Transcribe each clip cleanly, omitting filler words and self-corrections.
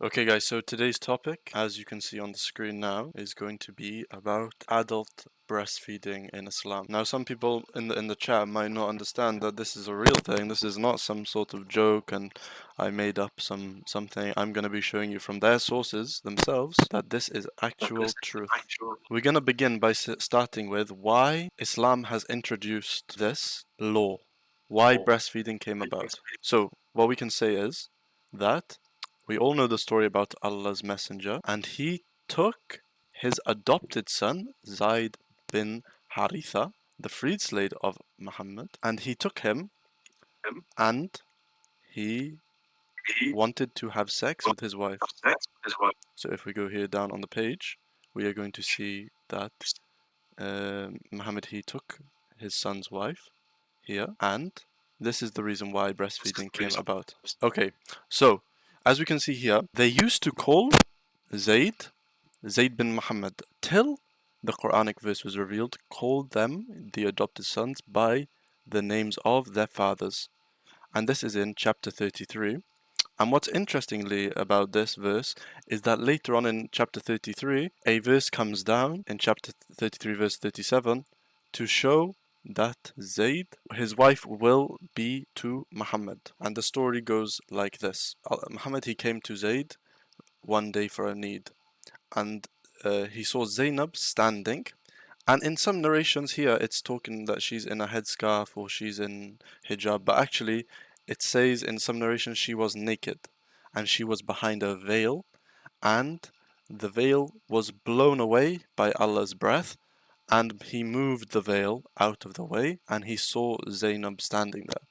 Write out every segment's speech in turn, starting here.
Okay guys, so today's topic, as you can see on the screen now, is going to be about adult breastfeeding in Islam. Now some people in the chat might not understand that this is a real thing. This is not some sort of joke and I made up something. I'm going to be showing you from their sources themselves that this is actual truth. We're going to begin by starting with why Islam has introduced this law. Why breastfeeding came about. So what we can say is that we all know the story about Allah's Messenger, and he took his adopted son, Zayd bin Haritha, the freed slave of Muhammad, and he took him and he wanted to have sex with his wife. So if we go here down on the page, we are going to see that Muhammad, he took his son's wife here, and this is the reason why breastfeeding came about. Okay, so as we can see here, they used to call Zayd bin Muhammad till the Quranic verse was revealed, called them, the adopted sons, by the names of their fathers. And this is in chapter 33. And what's interestingly about this verse is that later on in chapter 33, a verse comes down in chapter 33 verse 37 to show that Zayd, his wife, will be to Muhammad. And the story goes like this. Muhammad, he came to Zayd one day for a need, and he saw Zainab standing, and in some narrations here it's talking that she's in a headscarf or she's in hijab, but actually it says in some narrations she was naked and she was behind a veil, and the veil was blown away by Allah's breath, and he moved the veil out of the way and he saw Zainab standing there.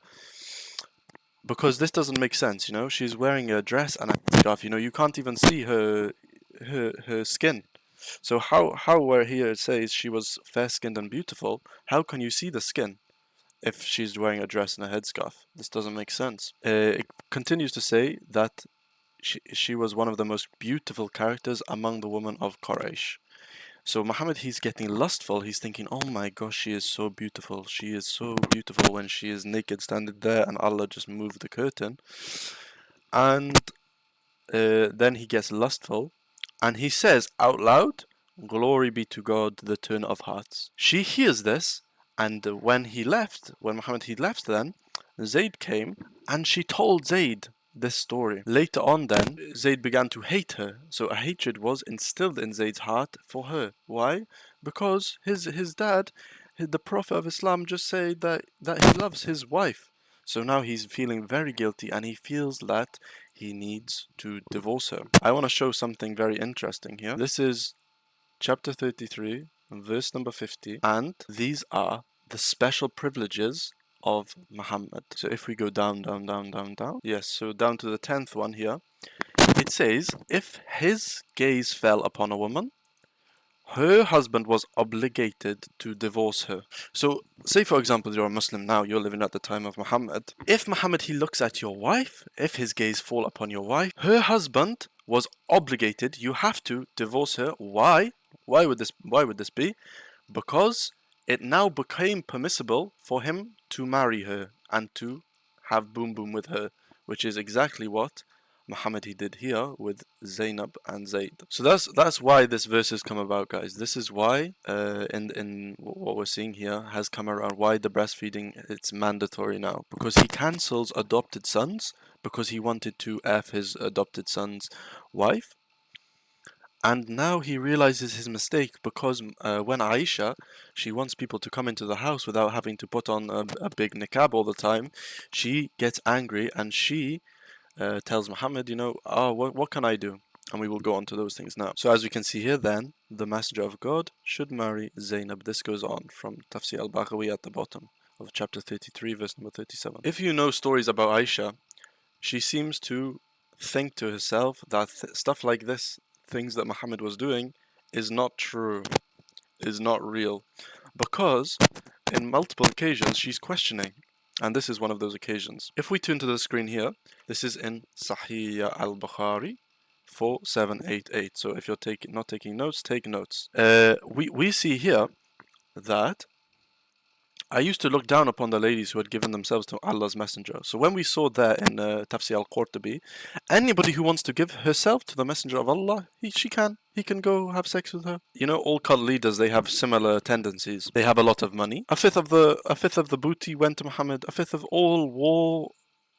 Because this doesn't make sense, you know, she's wearing a dress and a scarf, you know, you can't even see her skin. So how where here it says she was fair-skinned and beautiful, how can you see the skin if she's wearing a dress and a headscarf? This doesn't make sense. It continues to say that she was one of the most beautiful characters among the women of Quraysh. So Muhammad, he's getting lustful. He's thinking, oh my gosh, she is so beautiful. She is so beautiful when she is naked standing there and Allah just moved the curtain. And then he gets lustful and he says out loud, "Glory be to God, the turner of hearts." She hears this, and when Muhammad he left, then Zayd came and she told Zayd this story. Later on, then Zayd began to hate her, so a hatred was instilled in Zayd's heart for her. Why? Because his dad, the Prophet of Islam, just said that he loves his wife. So now he's feeling very guilty and he feels that he needs to divorce her. I want to show something very interesting here. This is chapter 33, verse number 50, and these are the special privileges of Muhammad. So if we go down, yes, so down to the 10th one here, it says, if his gaze fell upon a woman, her husband was obligated to divorce her. So, say for example, you're a Muslim now, you're living at the time of Muhammad. If Muhammad, he looks at your wife, if his gaze fall upon your wife, her husband was obligated, you have to divorce her. Why? Why would this be? Because it now became permissible for him to marry her and to have boom boom with her, which is exactly what Muhammad he did here with Zainab and Zayd. So that's why this verse has come about, guys. This is why in what we're seeing here has come around, why the breastfeeding, it's mandatory now, because he cancels adopted sons because he wanted to F his adopted son's wife. And now he realizes his mistake, because when Aisha, she wants people to come into the house without having to put on a big niqab all the time, she gets angry and she tells Muhammad, you know, what can I do? And we will go on to those things now. So as we can see here, then, the Messenger of God should marry Zainab. This goes on from Tafsir al-Baghawi at the bottom of chapter 33, verse number 37. If you know stories about Aisha, she seems to think to herself that stuff like this, things that Muhammad was doing, is not true, is not real. Because in multiple occasions she's questioning. And this is one of those occasions. If we turn to the screen here, this is in Sahih al-Bukhari 4788. So if you're not taking notes, take notes. We see here that I used to look down upon the ladies who had given themselves to Allah's Messenger. So when we saw that in Tafsir al-Qurtubi, anybody who wants to give herself to the Messenger of Allah, he can go have sex with her. You know, all cult leaders, they have similar tendencies. They have a lot of money. A fifth of the booty went to Muhammad. A fifth of all war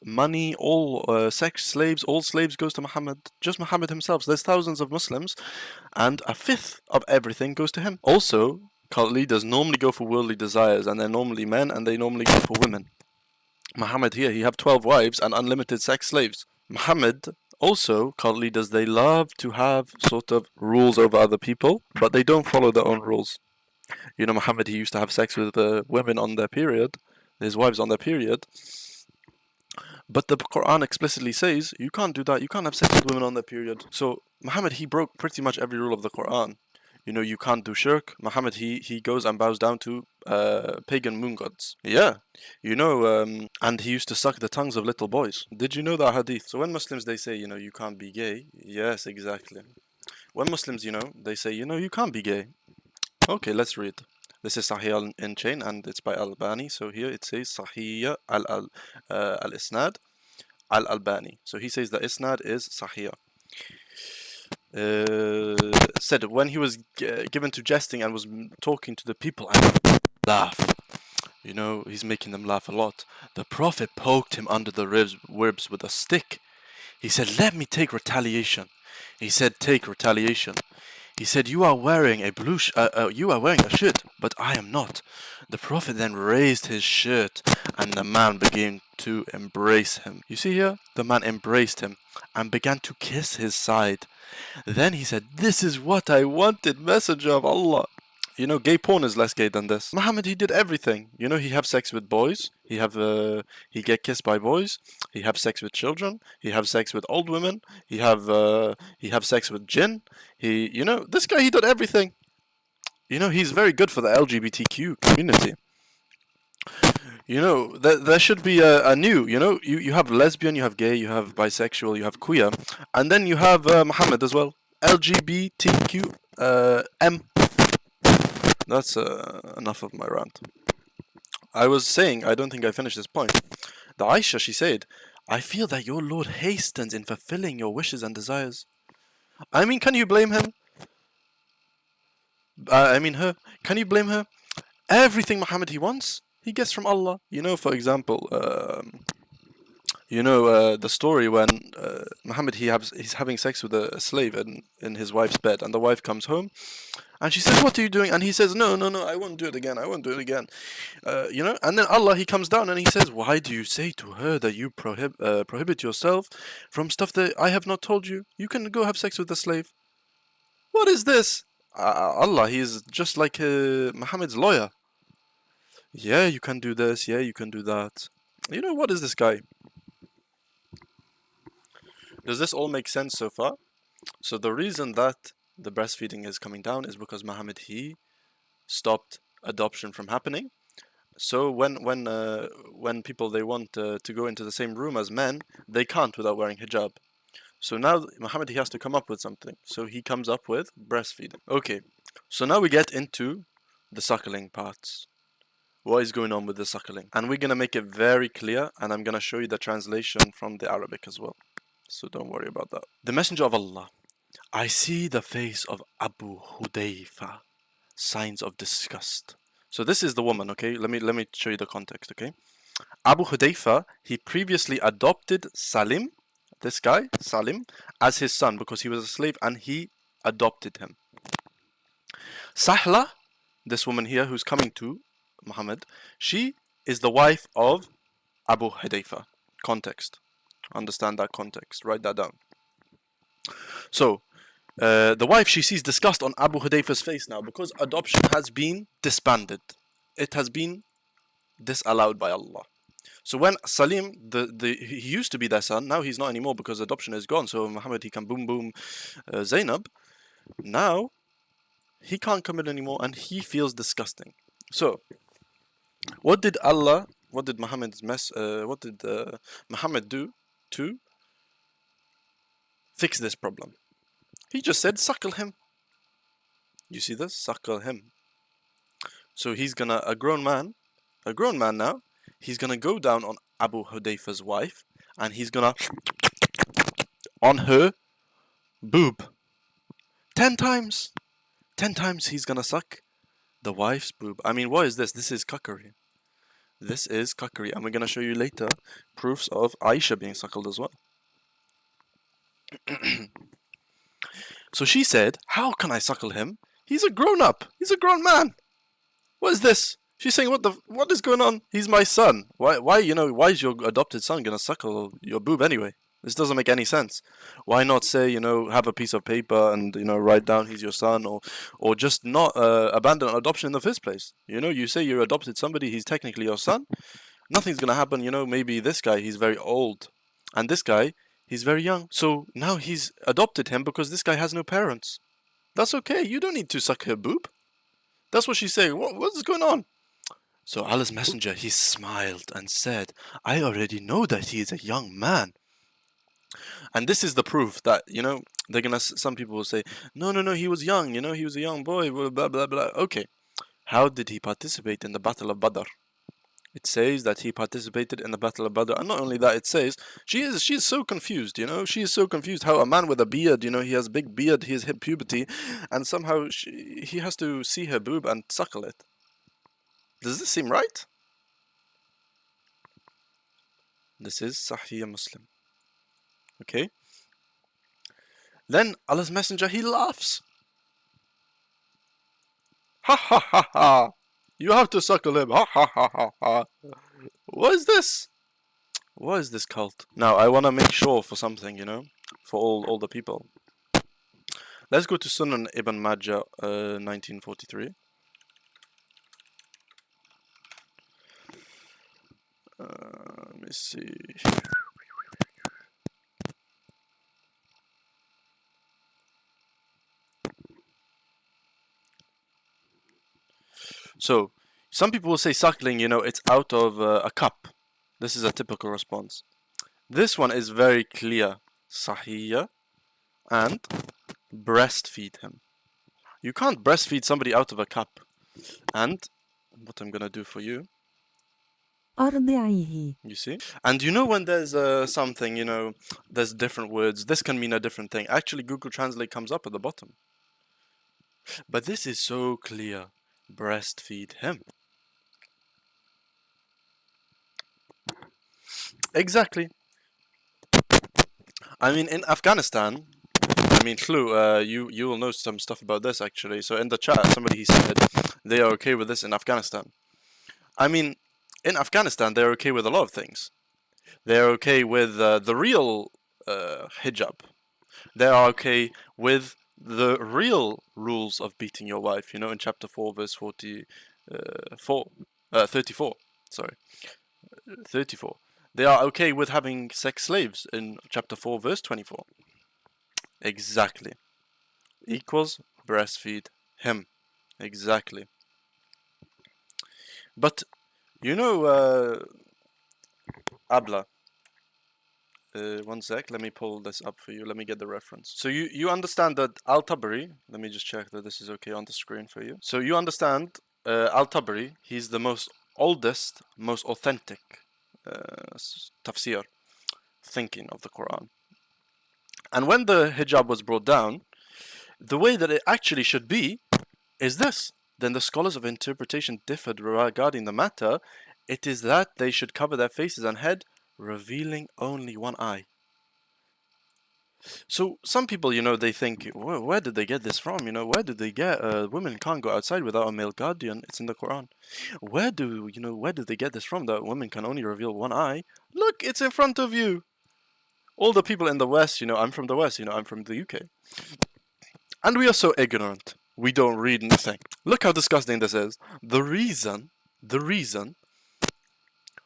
money, all sex slaves, all slaves goes to Muhammad. Just Muhammad himself. There's thousands of Muslims, and a fifth of everything goes to him. Also, cult leaders normally go for worldly desires, and they're normally men, and they normally go for women. Muhammad here, he have 12 wives and unlimited sex slaves. Muhammad, also, cult leaders, they love to have sort of rules over other people, but they don't follow their own rules. You know, Muhammad, he used to have sex with women on their period, his wives on their period. But the Quran explicitly says, you can't do that, you can't have sex with women on their period. So, Muhammad, he broke pretty much every rule of the Quran. You know, you can't do shirk. Muhammad, he goes and bows down to pagan moon gods. Yeah, you know, and he used to suck the tongues of little boys. Did you know that hadith? So when Muslims, they say, you know, you can't be gay. Yes, exactly. When Muslims, you know, they say, you know, you can't be gay. Okay, let's read. This is Sahih in chain, and it's by Albani. So here it says Sahih al-Isnad al-Albani. So he says the Isnad is Sahih. Said when he was given to jesting and was talking to the people and laugh, you know, he's making them laugh a lot. The Prophet poked him under the ribs with a stick. He said, "Let me take retaliation." He said, "Take retaliation." He said, "You are wearing a you are wearing a shirt, but I am not." The Prophet then raised his shirt, and the man began to embrace him. You see here, the man embraced him and began to kiss his side. Then he said, "This is what I wanted, Messenger of Allah." You know, gay porn is less gay than this. Muhammad, he did everything. You know, he have sex with boys. He get kissed by boys. He have sex with children. He have sex with old women. He have sex with jinn. You know, this guy, he did everything. You know, he's very good for the LGBTQ community. You know, there should be a new, you know, you have lesbian, you have gay, you have bisexual, you have queer, and then you have Muhammad as well. LGBTQ M. That's enough of my rant. I was saying, I don't think I finished this point. The Aisha, she said, "I feel that your Lord hastens in fulfilling your wishes and desires." I mean, can you blame him? Her. Can you blame her? Everything Muhammad he wants, he gets from Allah. You know, for example, the story when Muhammad he's having sex with a slave in his wife's bed, and the wife comes home, and she says, "What are you doing?" And he says, "No, I won't do it again. I won't do it again." You know, and then Allah, he comes down and he says, "Why do you say to her that you prohibit yourself from stuff that I have not told you? You can go have sex with the slave." What is this? Allah, he is just like Muhammad's lawyer. Yeah, you can do this. Yeah, you can do that. You know, what is this guy? Does this all make sense so far? So the reason that the breastfeeding is coming down is because Muhammad, he stopped adoption from happening. So when people, they want to go into the same room as men, they can't without wearing hijab. So now Muhammad, he has to come up with something. So he comes up with breastfeeding. Okay, so now we get into the suckling parts. What is going on with the suckling? And we're going to make it very clear, and I'm going to show you the translation from the Arabic as well. So don't worry about that. The Messenger of Allah, "I see the face of Abu Hudayfa, signs of disgust." So this is the woman, okay? Let me show you the context, okay? Abu Hudayfa, he previously adopted Salim, this guy, Salim, as his son because he was a slave, and he adopted him. Sahla, this woman here who's coming to Muhammad, she is the wife of Abu Hudayfa. Context. Understand that context. Write that down. So, the wife, she sees disgust on Abu Hudayfa's face now because adoption has been disbanded. It has been disallowed by Allah. So when Salim, he used to be their son, now he's not anymore because adoption is gone. So Muhammad, he can boom Zainab. Now, he can't commit anymore and he feels disgusting. So, what did Muhammad do to fix this problem? He just said, "Suckle him." You see this? Suckle him. So a grown man, a grown man now, he's gonna go down on Abu Hudayfa's wife, and he's gonna on her boob 10 times. 10 times he's gonna suck the wife's boob. I mean, what is this? This is cuckery. This is cuckery, and we're gonna show you later proofs of Aisha being suckled as well. So she said, "How can I suckle him? He's a grown up. He's a grown man. What is this?" She's saying, what is going on? He's my son. Why is your adopted son gonna suckle your boob anyway? This doesn't make any sense. Why not say, have a piece of paper and, write down he's your son, or just not abandon adoption in the first place? You say you adopted somebody, he's technically your son. Nothing's gonna happen, maybe this guy, he's very old. And this guy, he's very young. So now he's adopted him because this guy has no parents. That's okay. You don't need to suck her boob. That's what she's saying. What's going on? So Allah's Messenger, he smiled and said, "I already know that he is a young man." And this is the proof that, some people will say, no, he was young, he was a young boy, blah, blah, blah. Okay. How did he participate in the Battle of Badr? It says that he participated in the Battle of Badr. And not only that, it says, she is so confused, she is so confused how a man with a beard, he has big beard, he has hit puberty, and somehow he has to see her boob and suckle it. Does this seem right? This is Sahih Muslim. Okay. Then Allah's Messenger, he laughs. Ha ha ha ha. You have to suckle him. Ha ha ha ha ha. What is this? What is this cult? Now, I want to make sure for something, for all the people. Let's go to Sunan Ibn Majah, 1943. Let me see. So, some people will say suckling, it's out of a cup. This is a typical response. This one is very clear. Sahiyya and breastfeed him. You can't breastfeed somebody out of a cup. And what I'm going to do for you. You see? And when there's something, there's different words. This can mean a different thing. Actually, Google Translate comes up at the bottom. But this is so clear. Breastfeed him. Exactly. I mean, in Afghanistan, Khlu, you will know some stuff about this actually. So in the chat, somebody said they are okay with this in Afghanistan. I mean, in Afghanistan, they're okay with a lot of things. They're okay with the real hijab. They are okay with the real rules of beating your wife, in chapter 4, verse 34. Sorry. 34. They are okay with having sex slaves in chapter 4, verse 24. Exactly. Equals breastfeed him. Exactly. But, Abla. One sec, let me pull this up for you. Let me get the reference. So you understand that al-Tabari, let me just check that this is okay on the screen for you. So you understand al-Tabari, he's the most oldest, most authentic Tafsir thinking of the Quran. And when the hijab was brought down, the way that it actually should be is this. Then the scholars of interpretation differed regarding the matter. It is that they should cover their faces and head, revealing only one eye. So some people, they think, where did they get this from? Where did they get women can't go outside without a male guardian? It's in the Quran. Where do they get this from that women can only reveal one eye? Look, it's in front of you. All the people in the West, I'm from the West, I'm from the UK. And we are so ignorant. We don't read nothing. Look how disgusting this is. The reason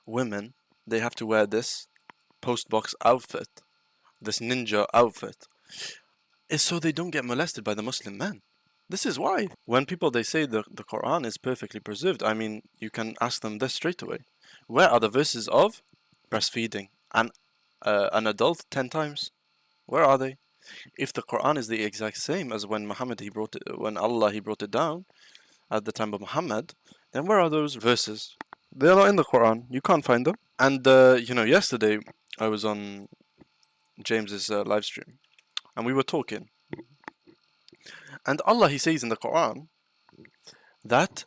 women, they have to wear this postbox outfit, this ninja outfit, is so they don't get molested by the Muslim men. This is why. When people, they say the Quran is perfectly preserved, you can ask them this straight away. Where are the verses of breastfeeding and an adult 10 times? Where are they? If the Quran is the exact same as when Allah brought it down at the time of Muhammad, then where are those verses? They're not in the Quran. You can't find them. And, yesterday I was on James's live stream and we were talking. And Allah, He says in the Quran that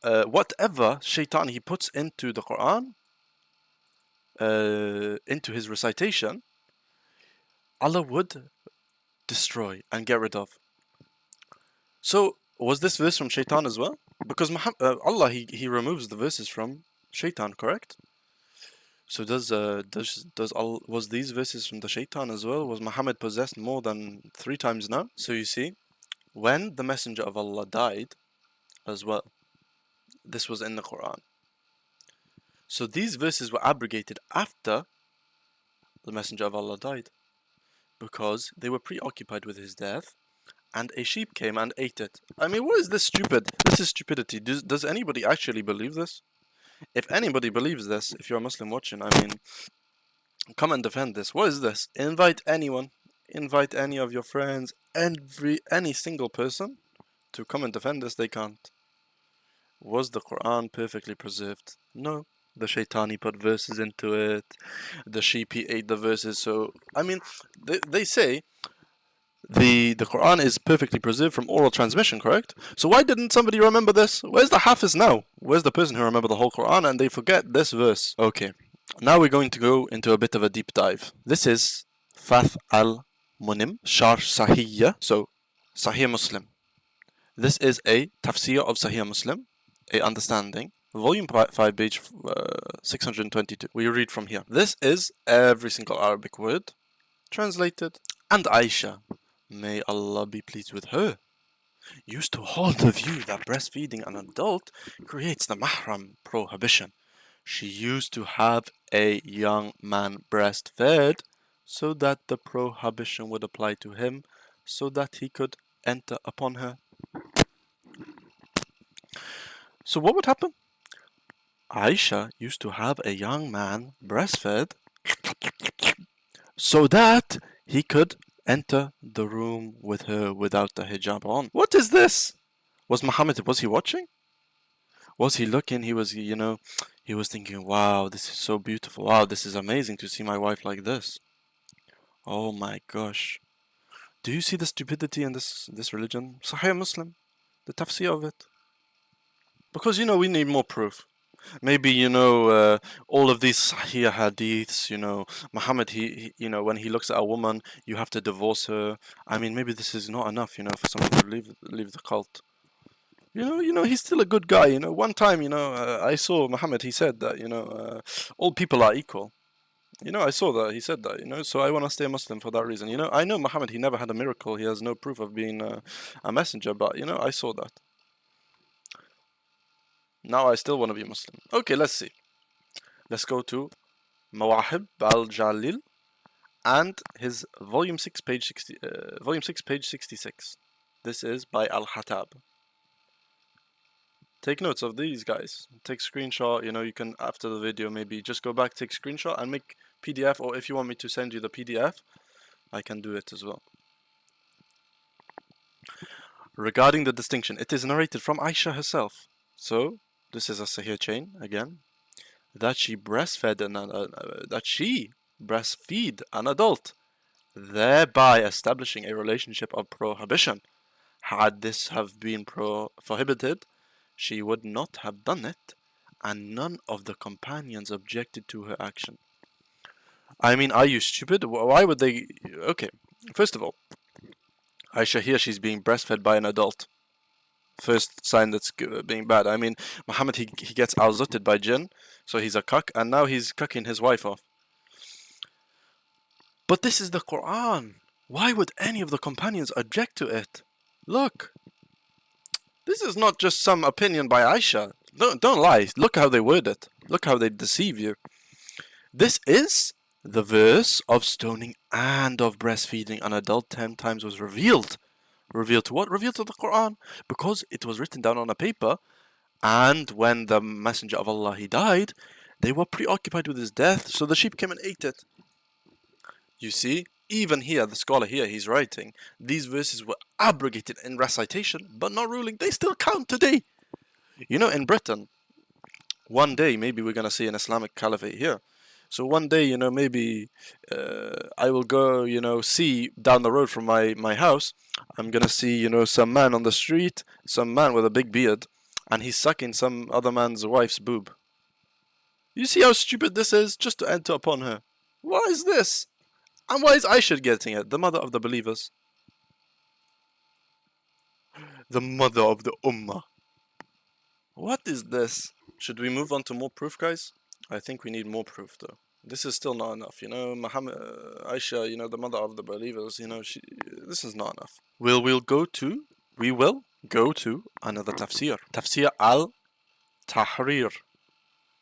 whatever shaitan he puts into the Quran, into his recitation, Allah would destroy and get rid of. So, was this verse from shaitan as well? Because Allah, he removes the verses from shaitan, correct? So was these verses from the shaitan as well? Was Muhammad possessed more than 3 times now? So you see, when the Messenger of Allah died as well, this was in the Quran. So these verses were abrogated after the Messenger of Allah died, because they were preoccupied with his death, and a sheep came and ate it. I mean, what is this stupid? This is stupidity. Does anybody actually believe this? If anybody believes this, if you're a Muslim watching, I mean, come and defend this. What is this? Invite anyone. Invite any of your friends, any single person to come and defend this. They can't. Was the Quran perfectly preserved? No. The shaitani put verses into it. The sheep, he ate the verses. So, I mean, they say the Quran is perfectly preserved from oral transmission, correct? So why didn't somebody remember this? Where's the Hafiz now? Where's the person who remembered the whole Quran and they forget this verse? Okay, now we're going to go into a bit of a deep dive. This is Fath al-Mun, Sharh Sahih, so Sahih Muslim. This is a Tafsir of Sahih Muslim, a understanding, volume 5, page 622. We read from here. This is every single Arabic word translated. And Aisha, may Allah be pleased with her, used to hold the view that breastfeeding an adult creates the mahram prohibition. She used to have a young man breastfed so that the prohibition would apply to him, so that he could enter upon her. So what would happen? Aisha used to have a young man breastfed so that he could enter the room with her without the hijab on. What is this? Was he watching? Was he looking? He was thinking, wow, this is so beautiful. Wow, this is amazing to see my wife like this. Oh my gosh. Do you see the stupidity in this religion? Sahih Muslim, the tafsir of it. Because, we need more proof. Maybe, all of these Sahih hadiths, Muhammad, he when he looks at a woman, you have to divorce her. I mean, maybe this is not enough, for someone to leave the cult. He's still a good guy. One time, I saw Muhammad, he said that, all people are equal. I saw that, he said that, so I want to stay Muslim for that reason. I know Muhammad, he never had a miracle. He has no proof of being a messenger, but, I saw that. Now I still want to be Muslim. Okay, let's see. Let's go to Mawahib al-Jalil and his volume 6, page 66. This is by Al-Hatab. Take notes of these guys. Take screenshot. You can, after the video, maybe just go back, take screenshot and make PDF, or if you want me to send you the PDF, I can do it as well. Regarding the distinction, it is narrated from Aisha herself. So this is a Sahih chain again, that she breastfed an adult, thereby establishing a relationship of prohibition. Had this have been prohibited, she would not have done it, and none of the companions objected to her action. I mean, are you stupid? Why would they? Okay, first of all, Aisha here, she's being breastfed by an adult. First sign that's being bad. I mean, Muhammad, he gets al-zutted by jinn, so he's a cuck, and now he's cucking his wife off. But this is the Quran. Why would any of the companions object to it? Look. This is not just some opinion by Aisha. Don't lie. Look how they word it. Look how they deceive you. This is the verse of stoning and of breastfeeding an adult 10 times was revealed. Revealed to what? Revealed to the Quran. Because it was written down on a paper, and when the Messenger of Allah, he died, they were preoccupied with his death, so the sheep came and ate it. You see, even here, the scholar here, he's writing, these verses were abrogated in recitation, but not ruling. They still count today. In Britain, One day, maybe we're gonna see an Islamic caliphate here. So one day, maybe I will go, see down the road from my house. I'm gonna see, some man on the street, some man with a big beard, and he's sucking some other man's wife's boob. You see how stupid this is? Just to enter upon her. What is this? And why is Aisha getting it? The mother of the believers. The mother of the ummah. What is this? Should we move on to more proof, guys? I think we need more proof, though. This is still not enough, Muhammad, Aisha, the mother of the believers, this is not enough. We will go to another tafsir. Tafsir al-Tahrir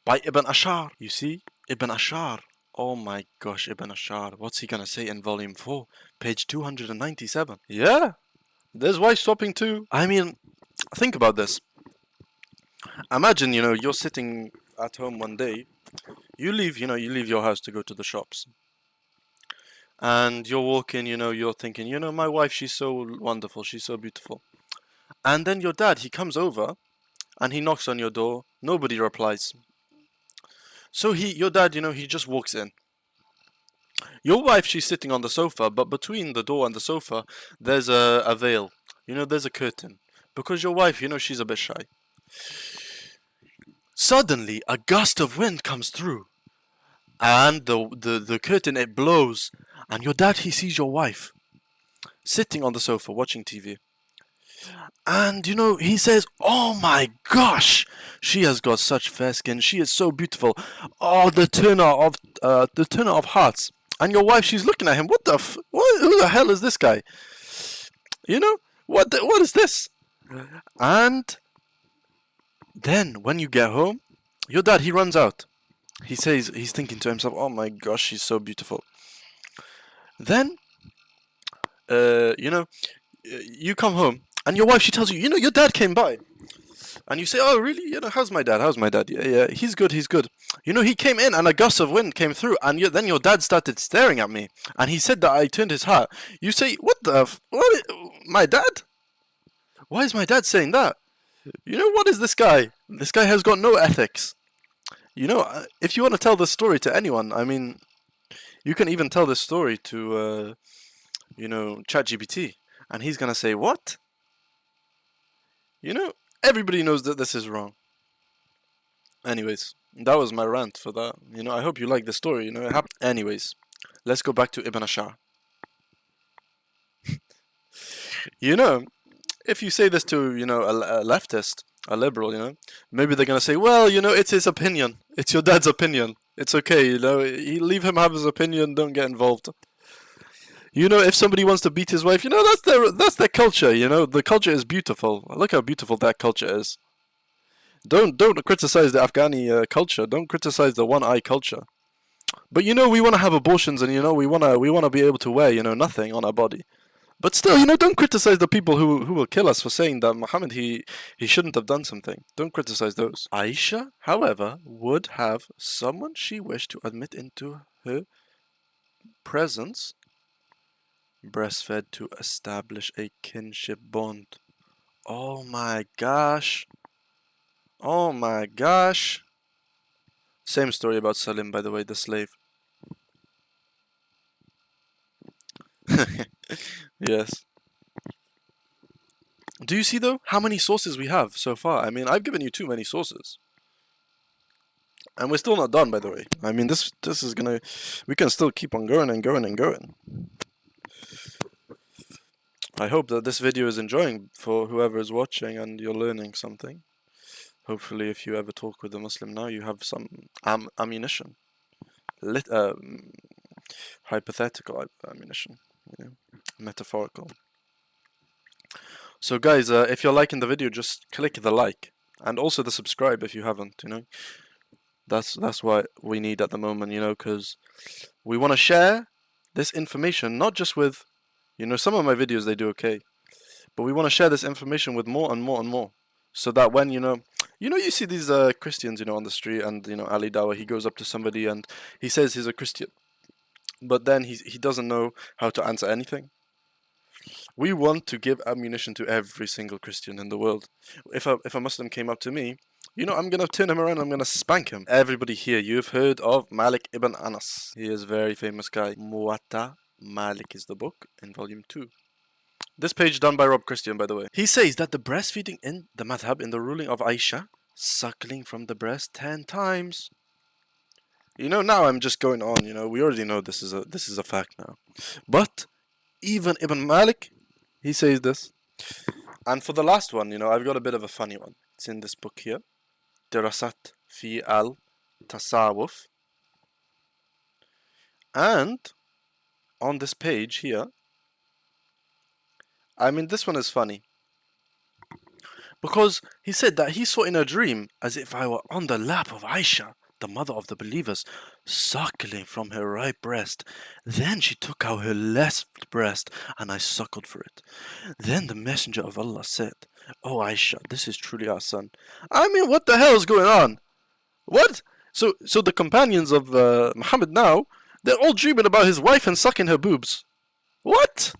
by Ibn Ashur. You see, Ibn Ashur. Oh my gosh, Ibn Ashur. What's he gonna say in volume 4, page 297? Yeah, there's wife swapping too. I mean, think about this. Imagine, you're sitting at home one day. You leave your house to go to the shops. And you're walking, you're thinking, my wife, she's so wonderful, she's so beautiful. And then your dad, he comes over and he knocks on your door. Nobody replies. So your dad, he just walks in. Your wife, she's sitting on the sofa, but between the door and the sofa, there's a veil. There's a curtain. Because your wife, she's a bit shy. Suddenly, a gust of wind comes through. And the curtain, it blows. And your dad, he sees your wife sitting on the sofa watching TV. And, he says, oh my gosh, she has got such fair skin. She is so beautiful. Oh, the turner of hearts. And your wife, she's looking at him. Who the hell is this guy? What is this? And then when you get home, your dad, he runs out. He says, he's thinking to himself, oh my gosh, she's so beautiful. Then, you come home and your wife, she tells you, your dad came by. And you say, oh really? How's my dad? Yeah, he's good. He came in and a gust of wind came through and then your dad started staring at me. And he said that I turned his hat. You say, what? My dad? Why is my dad saying that? What is this guy? This guy has got no ethics. If you want to tell this story to anyone, I mean, you can even tell this story to, ChatGPT. And he's going to say, what? Everybody knows that this is wrong. Anyways, that was my rant for that. I hope you like the story. It happened. Anyways, let's go back to Ibn Ashur. If you say this to, a leftist, a liberal, maybe they're going to say, well, it's his opinion. It's your dad's opinion. It's okay, leave him have his opinion, don't get involved. If somebody wants to beat his wife, that's their culture, the culture is beautiful. Look how beautiful that culture is. Don't criticize the Afghani culture. Don't criticize the one-eye culture. But we want to have abortions, and we want to be able to wear nothing on our body. But still, don't criticize the people who will kill us for saying that Muhammad, he shouldn't have done something. Don't criticize those. Aisha, however, would have someone she wished to admit into her presence breastfed to establish a kinship bond. Oh my gosh. Oh my gosh. Same story about Salim, by the way, the slave. Yes. Do you see though how many sources we have so far? I mean, I've given you too many sources. And we're still not done, by the way. I mean, this is gonna... We can still keep on going and going and going. I hope that this video is enjoying for whoever is watching and you're learning something. Hopefully, if you ever talk with a Muslim now, you have some ammunition. Hypothetical ammunition, metaphorical. So guys, if you're liking the video, just click the like. And also the subscribe if you haven't, That's what we need at the moment, because we want to share this information, not just with, some of my videos, they do okay. But we want to share this information with more and more and more. So that when, you see these Christians, on the street, and, Ali Dawah, he goes up to somebody and he says he's a Christian. But then he doesn't know how to answer anything. We want to give ammunition to every single Christian in the world. If a Muslim came up to me, You know, I'm gonna turn him around, I'm gonna spank him. Everybody here, you've heard of Malik ibn Anas. He is a very famous guy. Muwatta Malik is the book in volume 2. This page done by Rob Christian, by the way. He says that the breastfeeding in the madhab, in the ruling of Aisha, suckling from the breast 10 times. You know, now I'm just going on, you know, we already know this is a fact now. But even Ibn Malik, he says this. And for the last one, you know, I've got a bit of a funny one. It's in this book here. Dirasat fi al-Tasawuf. And on this page here, I mean, this one is funny. Because he said that he saw in a dream as if I were on the lap of Aisha, the mother of the believers, suckling from her right breast. Then she took out her left breast and I suckled for it. Then the messenger of Allah said, "Oh Aisha, this is truly our son." I mean, what the hell is going on? What? So the companions of Muhammad now, they're all dreaming about his wife and sucking her boobs. What?